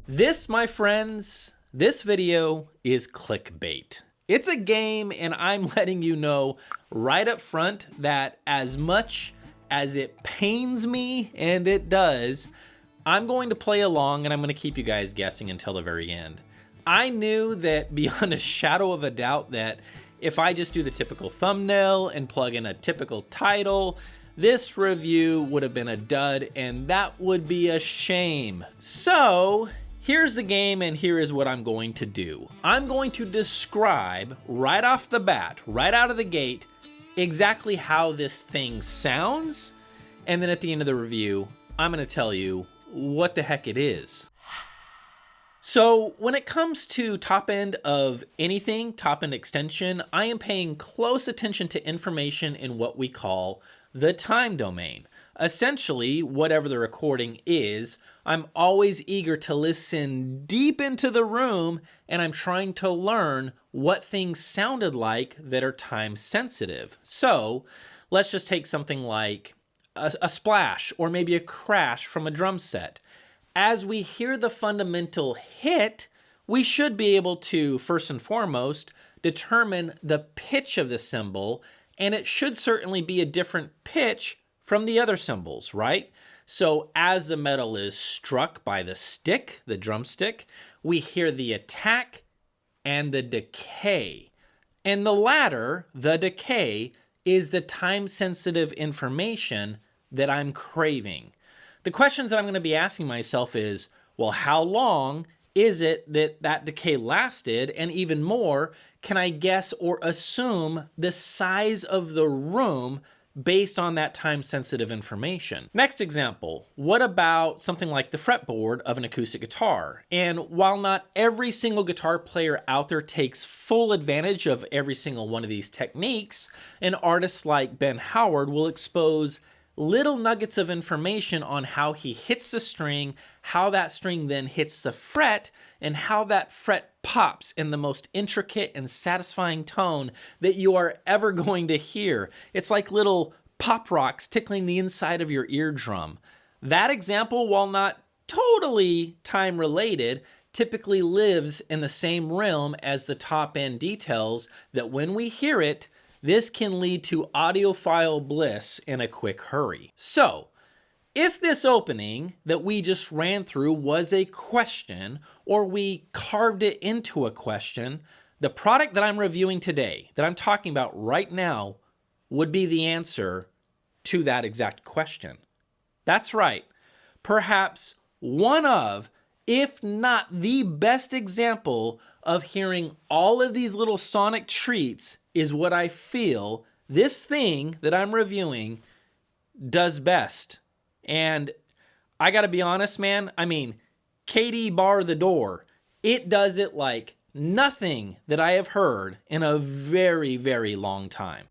This, my friends, this video is clickbait. It's a game, and I'm letting you know right up front that as much as it pains me, and it does, I'm going to play along and I'm going to keep you guys guessing until the very end. I knew that beyond a shadow of a doubt that if I just do the typical thumbnail and plug in a typical title, this review would have been a dud, and that would be a shame. So here's the game, and here is what I'm going to do. I'm going to describe right off the bat, right out of the gate, exactly how this thing sounds, and then at the end of the review, I'm going to tell you what the heck it is. So when it comes to top end of anything, top end extension, I am paying close attention to information in what we call the time domain. Essentially, whatever the recording is, I'm always eager to listen deep into the room, and I'm trying to learn what things sounded like that are time sensitive. So let's just take something like a splash or maybe a crash from a drum set. As we hear the fundamental hit, we should be able to, first and foremost, determine the pitch of the cymbal, and it should certainly be a different pitch from the other cymbals, right? So as the metal is struck by the stick, the drumstick, we hear the attack and the decay. And the latter, the decay, is the time-sensitive information that I'm craving. The questions that I'm going to be asking myself is, well, how long is it that that decay lasted? And even more, can I guess or assume the size of the room based on that time-sensitive information? Next example, what about something like the fretboard of an acoustic guitar? And while not every single guitar player out there takes full advantage of every single one of these techniques, an artist like Ben Howard will expose little nuggets of information on how he hits the string, how that string then hits the fret, and how that fret pops in the most intricate and satisfying tone that you are ever going to hear. It's like little pop rocks tickling the inside of your eardrum. That example, while not totally time related, typically lives in the same realm as the top end details that when we hear it, this can lead to audiophile bliss in a quick hurry. So, if this opening that we just ran through was a question, or we carved it into a question, the product that I'm reviewing today, that I'm talking about right now, would be the answer to that exact question. That's right. Perhaps one of, if not the best example of hearing all of these little sonic treats is what I feel this thing that I'm reviewing does best. And I gotta be honest, man, I mean, Katie bar the door. It does it like nothing that I have heard in a very, very long time.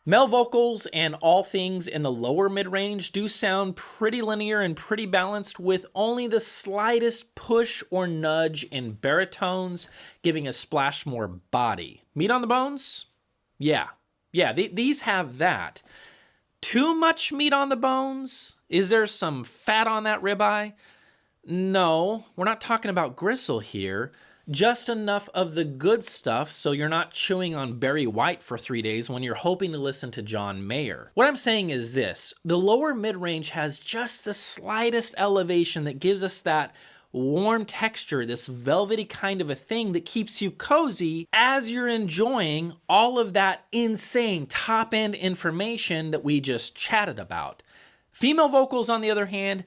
Male vocals and all things in the lower mid-range do sound pretty linear and pretty balanced, with only the slightest push or nudge in baritones, giving a splash more body. Meat on the bones? Yeah, these have that. Too much meat on the bones? Is there some fat on that ribeye? No, we're not talking about gristle here. Just enough of the good stuff so you're not chewing on Barry White for 3 days when you're hoping to listen to John Mayer. What I'm saying is this: the lower mid-range has just the slightest elevation that gives us that warm texture, this velvety kind of a thing that keeps you cozy as you're enjoying all of that insane top-end information that we just chatted about. Female vocals, on the other hand,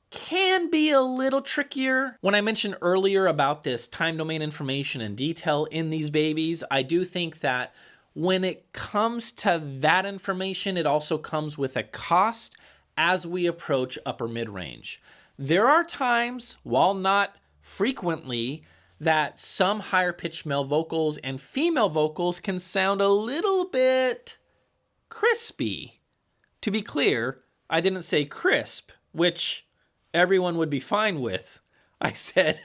can be a little trickier. When I mentioned earlier about this time domain information and detail in these babies, I do think that when it comes to that information, it also comes with a cost as we approach upper mid-range. There are times, while not frequently, that some higher pitched male vocals and female vocals can sound a little bit crispy. To be clear, I didn't say crisp, which everyone would be fine with. I said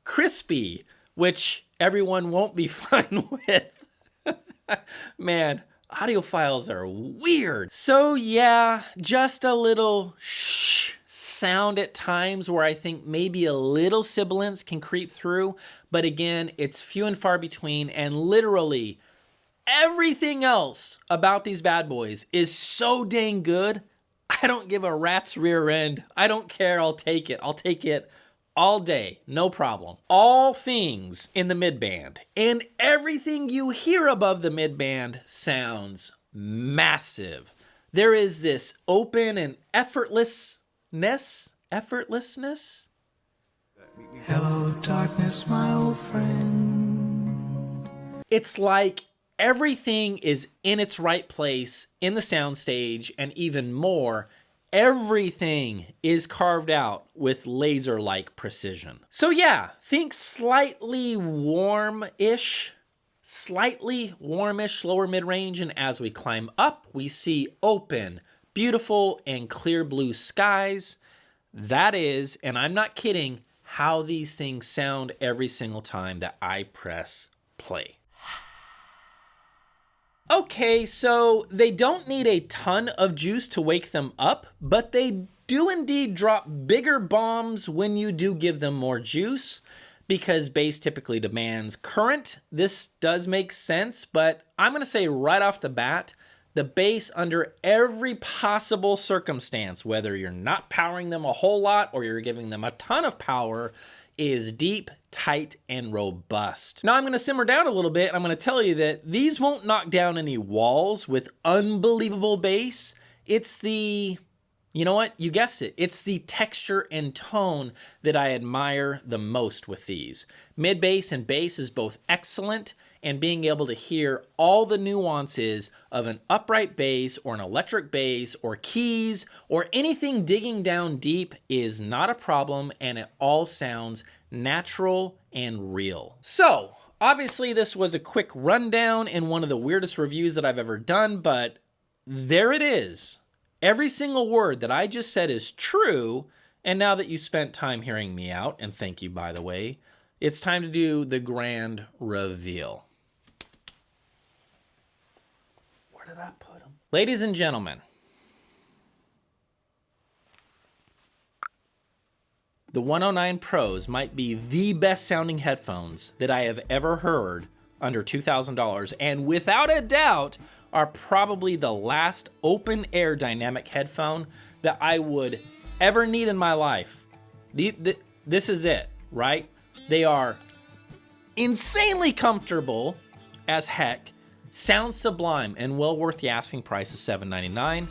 crispy, which everyone won't be fine with. Man, audiophiles are weird. So yeah, just a little shh sound at times where I think maybe a little sibilance can creep through, but again, it's few and far between, and literally everything else about these bad boys is so dang good, I don't give a rat's rear end. I don't care, I'll take it. I'll take it all day, no problem. All things in the midband and everything you hear above the midband sounds massive. There is this open and effortlessness. Hello, darkness, my old friend. It's like everything is in its right place in the soundstage, and even more, everything is carved out with laser-like precision. So yeah, think slightly warm-ish, lower mid-range, and as we climb up, we see open, beautiful, and clear blue skies. That is, and I'm not kidding, how these things sound every single time that I press play. Okay, so they don't need a ton of juice to wake them up, but they do indeed drop bigger bombs when you do give them more juice, because bass typically demands current. This does make sense, but I'm going to say right off the bat, the bass under every possible circumstance, whether you're not powering them a whole lot or you're giving them a ton of power, is deep, tight, and robust. Now I'm going to simmer down a little bit. I'm going to tell you that these won't knock down any walls with unbelievable bass. It's the, you know what? You guessed it. It's the texture and tone that I admire the most with these. Mid bass and bass is both excellent, and being able to hear all the nuances of an upright bass or an electric bass or keys or anything digging down deep is not a problem, and it all sounds natural and real. So, obviously this was a quick rundown and one of the weirdest reviews that I've ever done, but there it is. Every single word that I just said is true, and now that you spent time hearing me out, and thank you by the way, it's time to do the grand reveal. Where did I put them? Ladies and gentlemen, the 109 Pros might be the best sounding headphones that I have ever heard under $2,000, and without a doubt are probably the last open air dynamic headphone that I would ever need in my life. This is it, right? They are insanely comfortable as heck, sound sublime, and well worth the asking price of $7.99.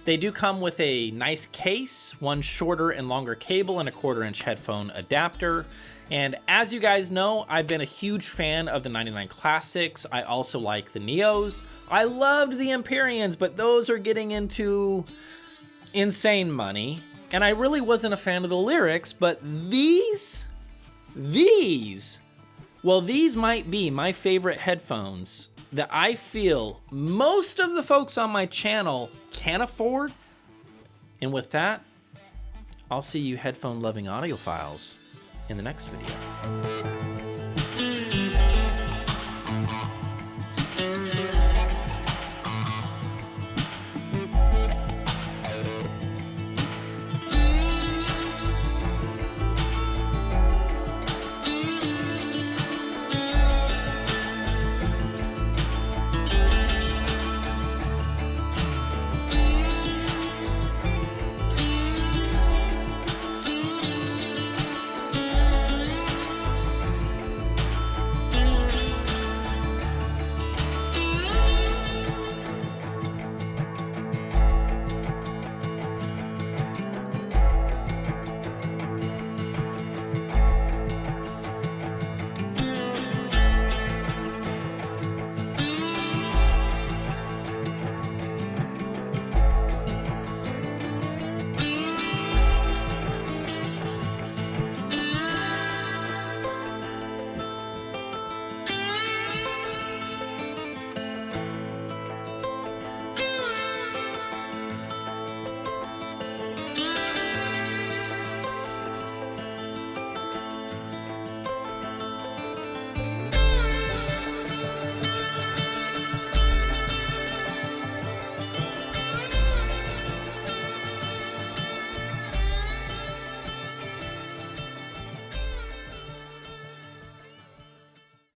They do come with a nice case, one shorter and longer cable, and a 1/4-inch headphone adapter. And as you guys know, I've been a huge fan of the 99 Classics. I also like the Neos. I loved the Empyreans, but those are getting into insane money. And I really wasn't a fan of the lyrics, but these might be my favorite headphones that I feel most of the folks on my channel can't afford. And with that, I'll see you headphone-loving audiophiles in the next video.